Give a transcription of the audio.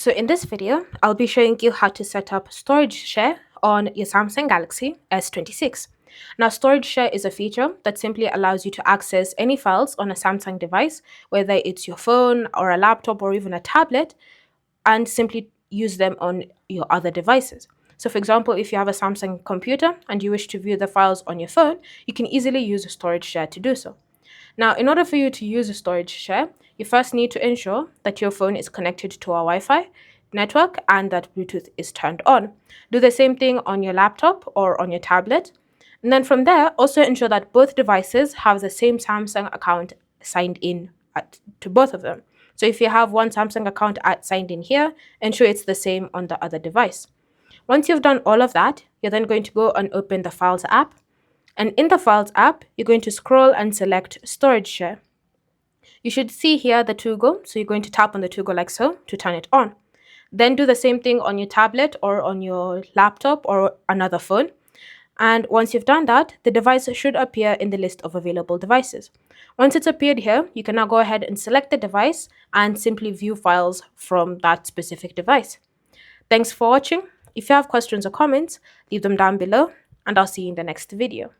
So in this video, I'll be showing you how to set up storage share on your Samsung Galaxy S26. Now, storage share is a feature that simply allows you to access any files on a Samsung device, whether it's your phone or a laptop or even a tablet, and simply use them on your other devices. So for example, if you have a Samsung computer and you wish to view the files on your phone, you can easily use storage share to do so. Now, in order for you to use a storage share, you first need to ensure that your phone is connected to a Wi-Fi network and that Bluetooth is turned on. Do the same thing on your laptop or on your tablet. And then from there, also ensure that both devices have the same Samsung account signed in to both of them. So if you have one Samsung account signed in here, ensure it's the same on the other device. Once you've done all of that, you're then going to go and open the Files app. And in the Files app, you're going to scroll and select Storage Share. You should see here the toggle, so you're going to tap on the toggle like so to turn it on. Then do the same thing on your tablet or on your laptop or another phone. And once you've done that, the device should appear in the list of available devices. Once it's appeared here, you can now go ahead and select the device and simply view files from that specific device. Thanks for watching. If you have questions or comments, leave them down below, and I'll see you in the next video.